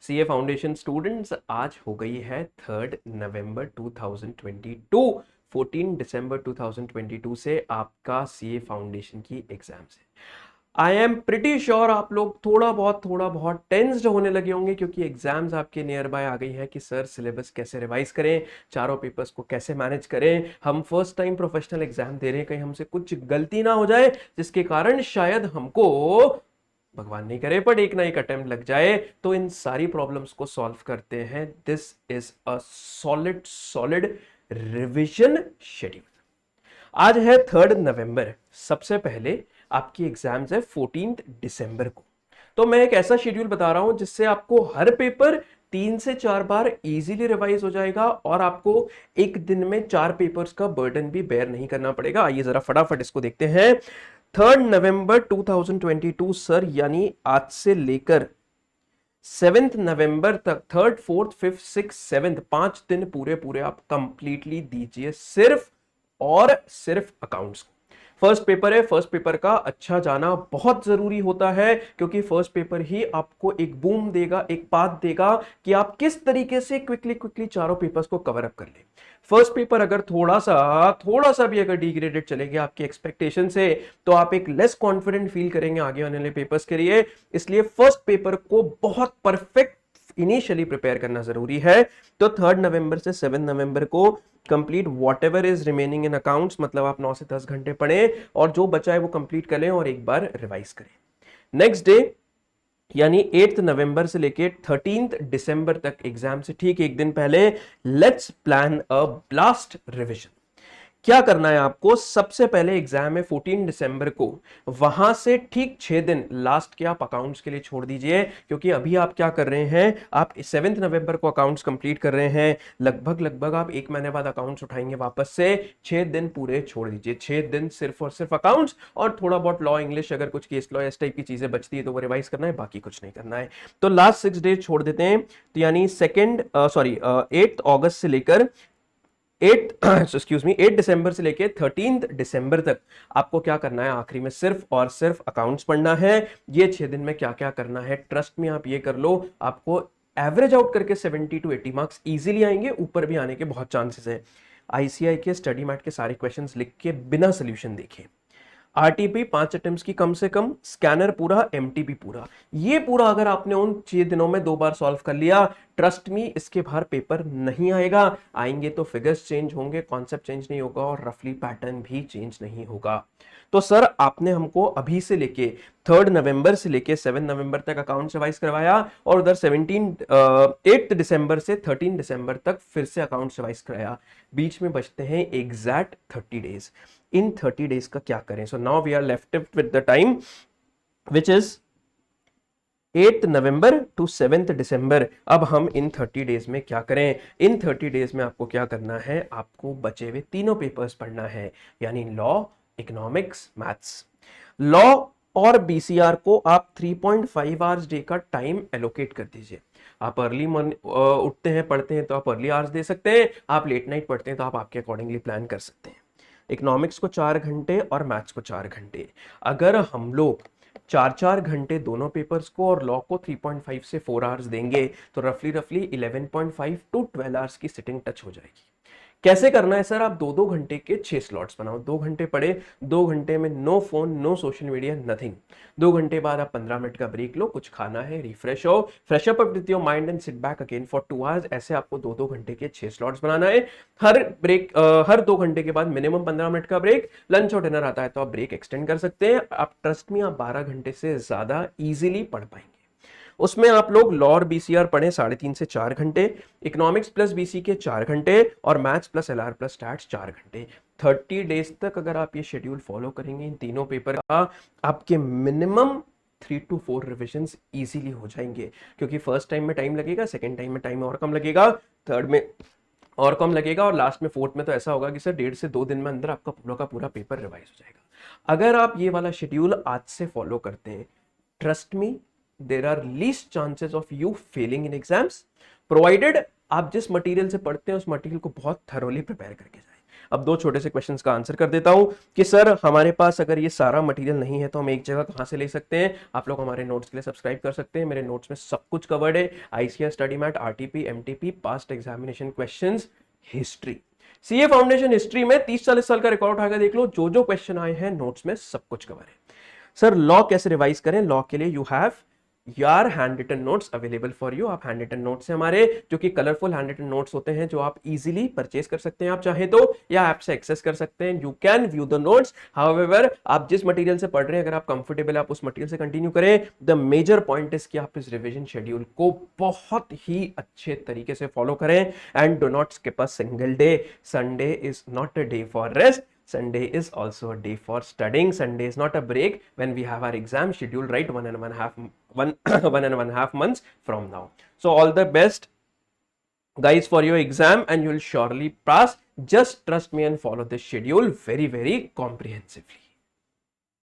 CA foundation students, आज हो गई है 3 नवंबर 2022। 14 दिसंबर 2022 से आपका सीए फाउंडेशन की एग्जाम्स है। आई एम प्रिटी श्योर आप लोग थोड़ा बहुत टेंस्ड होने लगे होंगे, क्योंकि एग्जाम्स आपके नियर बाय आ गई है कि सर सिलेबस कैसे रिवाइज करें, चारों पेपर्स को कैसे मैनेज करें। हम फर्स्ट टाइम प्रोफेशनल एग्जाम दे रहे हैं, कहीं हमसे कुछ गलती ना हो जाए जिसके कारण शायद हमको, भगवान नहीं करे, पर एक ना एक अटेम्प्ट लग जाए। तो इन सारी प्रॉब्लम्स को सॉल्व करते हैं। This is a solid revision schedule. आज है 3 नवंबर। सबसे पहले आपकी एग्जाम्स है 14 दिसंबर को। तो मैं एक ऐसा शेड्यूल बता रहा हूं जिससे आपको हर पेपर 3 से 4 बार इजीली रिवाइज हो जाएगा और आपको एक दिन में 4 पेपर्स का बर्डन भी बेयर नहीं करना पड़ेगा। आइए जरा फटाफट इसको देखते हैं। 3 नवंबर 2022 सर, यानी आज से लेकर 7 नवंबर तक, 3, 4, 5, 6, 7, 5 दिन पूरे पूरे आप कंप्लीटली दीजिए सिर्फ और सिर्फ अकाउंट्स। फर्स्ट पेपर है, फर्स्ट पेपर का अच्छा जाना बहुत जरूरी होता है, क्योंकि फर्स्ट पेपर ही आपको एक बूम देगा, एक पाथ देगा कि आप किस तरीके से क्विकली क्विकली चारों पेपर्स को कवर अप कर ले। फर्स्ट पेपर अगर थोड़ा सा भी अगर डिग्रेडेड चलेगा आपकी एक्सपेक्टेशन से, तो आप एक लेस कॉन्फिडेंट फील करेंगे आगे आने वाले पेपर्स के लिए। इसलिए फर्स्ट पेपर को बहुत परफेक्ट इनिशियली प्रिपेयर करना जरूरी है। तो 3 नवंबर से 7 नवंबर को complete what ever is remaining in accounts, मतलब आप 9 से 10 घंटे पढ़ें और जो बचा है वो कंप्लीट कर लें और एक बार रिवाइज करें। नेक्स्ट डे यानी 8 नवंबर से लेके 13 दिसंबर तक एग्जाम से ठीक एक दिन पहले, let's plan a blast revision. क्या करना है आपको? सबसे पहले एग्जाम है 14 दिसंबर को, वहां से ठीक 6 दिन लास्ट के आप अकाउंट्स के लिए छोड़ दीजिए, क्योंकि अभी आप क्या कर रहे हैं, आप 7 नवंबर को अकाउंट्स कंप्लीट कर रहे हैं। लगभग लगभग आप एक महीने बाद अकाउंट्स उठाएंगे वापस से। 6 दिन पूरे छोड़ दीजिए, 6 दिन सिर्फ और सिर्फ अकाउंट्स और थोड़ा बहुत लॉ इंग्लिश, अगर कुछ केस लॉ इस टाइप की चीजें बचती है तो वो रिवाइज करना है, बाकी कुछ नहीं करना है। तो लास्ट 6 डेज छोड़ देते हैं। तो यानी 8 अगस्त से लेकर 8 दिसंबर से लेके 13 दिसंबर तक आपको क्या करना है, आखिरी में सिर्फ और सिर्फ अकाउंट्स पढ़ना है। ये 6 दिन में क्या क्या करना है, ट्रस्ट में आप ये कर लो, आपको एवरेज आउट करके 70 to 80 मार्क्स इजीली आएंगे, ऊपर भी आने के बहुत चांसेस है। आईसीआई के स्टडी मैट के सारे क्वेश्चंस लिख के बिना सोल्यूशन देखे, आरटीपी 5 अटेम्प्ट्स की कम से कम, स्कैनर पूरा, एमटीपी पूरा, ये पूरा अगर आपने उन 6 दिनों में 2 बार सॉल्व कर लिया, ट्रस्ट मी इसके बाहर पेपर नहीं आएगा। आएंगे तो फिगर्स चेंज होंगे, कॉन्सेप्ट चेंज नहीं होगा और रफली पैटर्न भी चेंज नहीं होगा। तो सर आपने हमको अभी से लेके 3 नवंबर से लेके 7 नवंबर तक अकाउंट रिवाइज करवाया और उधर 8 दिसंबर से 13 दिसंबर तक फिर से अकाउंट रिवाइज कराया। बीच में बचते हैं एग्जैक्ट 30 डेज। इन 30 डेज का क्या करें? So now we are left with the time which is 8 November to 7 December. अब हम इन 30 डेज में क्या करें? इन 30 डेज में आपको क्या करना है, आपको बचे हुए तीनों पेपर्स पढ़ना है, यानी लॉ, इकोनॉमिक्स, मैथ्स। लॉ और बीसीआर को आप 3.5 आवर्स डे का टाइम एलोकेट कर दीजिए। आप अर्ली उठते हैं, पढ़ते हैं तो आप अर्ली आवर्स दे सकते हैं, आप लेट नाइट पढ़ते हैं तो आप आपके अकॉर्डिंगली प्लान कर सकते हैं। इकोनॉमिक्स को 4 घंटे और मैथ्स को 4 घंटे। अगर हम लोग 4 4 घंटे दोनों पेपर्स को और लॉ को 3.5 से 4 आवर्स देंगे, तो रफली रफली 11.5 to 12 आवर्स की सिटिंग टच हो जाएगी। कैसे करना है सर? आप 2 2 घंटे के 6 स्लॉट्स बनाओ, 2 घंटे पढ़े, 2 घंटे में no phone, no social media, nothing. 2 घंटे बाद आप 15 मिनट का ब्रेक लो, कुछ खाना है, रिफ्रेश हो, fresh up with your mind and sit back again for 2 hours. ऐसे आपको 2 2 घंटे के 6 स्लॉट्स बनाना है। हर 2 घंटे के बाद मिनिमम 15 मिनट का ब्रेक। लंच और डिनर आता है तो आप ब्रेक एक्सटेंड कर सकते हैं। आप ट्रस्ट में आप 12 घंटे से ज्यादा इजीली पढ़ पाएंगे। उसमें आप लोग लॉ और बीसीआर पढ़े 3.5 से 4 घंटे, इकोनॉमिक्स प्लस बीसी के 4 घंटे और maths plus LR plus stats 4 घंटे। 30 डेज तक अगर आप ये शेड्यूल फॉलो करेंगे इन तीनों पेपर का, आपके मिनिमम 3 to 4 रिविजन्स इजीली हो जाएंगे। क्योंकि फर्स्ट टाइम में टाइम लगेगा, सेकेंड टाइम में टाइम और कम लगेगा, थर्ड में और कम लगेगा और लास्ट में फोर्थ में तो ऐसा होगा कि सर 1.5 से 2 दिन में अंदर आपका पूरा का पूरा पेपर रिवाइज हो जाएगा। अगर आप ये वाला शेड्यूल आज से फॉलो करते हैं, trust me, there are least chances of you failing in exams, provided आप जिस मटेरियल से पढ़ते हैं उस मटेरियल को बहुत थरोली प्रिपेयर करके जाए। अब दो छोटे से क्वेश्चंस का आंसर कर देता हूं कि सर हमारे पास अगर ये सारा मटेरियल नहीं है तो हम एक जगह कहां से ले सकते हैं। आप लोग हमारे नोट्स के लिए सब्सक्राइब कर सकते हैं, मेरे नोट्स में सब कुछ कवर्ड है, ICS, study mat, RTP, MTP, past examination questions, history, CA foundation history में 30-40 साल का रिकॉर्ड उठाकर देख लो, जो जो क्वेश्चन आए हैं नोट्स में सब कुछ कवर है। सर लॉ कैसे रिवाइज करें, लॉ के लिए यू हैव यार hand written notes available for you. आप हैंड रिटन नोट्स हैं हमारे, जो कि कलरफुल हैंड रिटन नोट्स होते हैं, जो आप इजीली परचेज कर सकते हैं आप चाहे तो, या ऐप से एक्सेस कर सकते हैं। You can view the notes, however आप जिस मटेरियल से पढ़ रहे हैं अगर आप कंफर्टेबल है आप उस मटेरियल से कंटिन्यू करें। द मेजर पॉइंट इज कि आप इस रिविजन शेड्यूल को बहुत ही अच्छे तरीके से फॉलो करें and do not skip a single day. Sunday is not a day for rest, Sunday is also a day for studying. Sunday is not a break when we have our exam scheduled right 1.5 months from now. So all the best guys for your exam and you will surely pass. Just trust me and follow this schedule very comprehensively.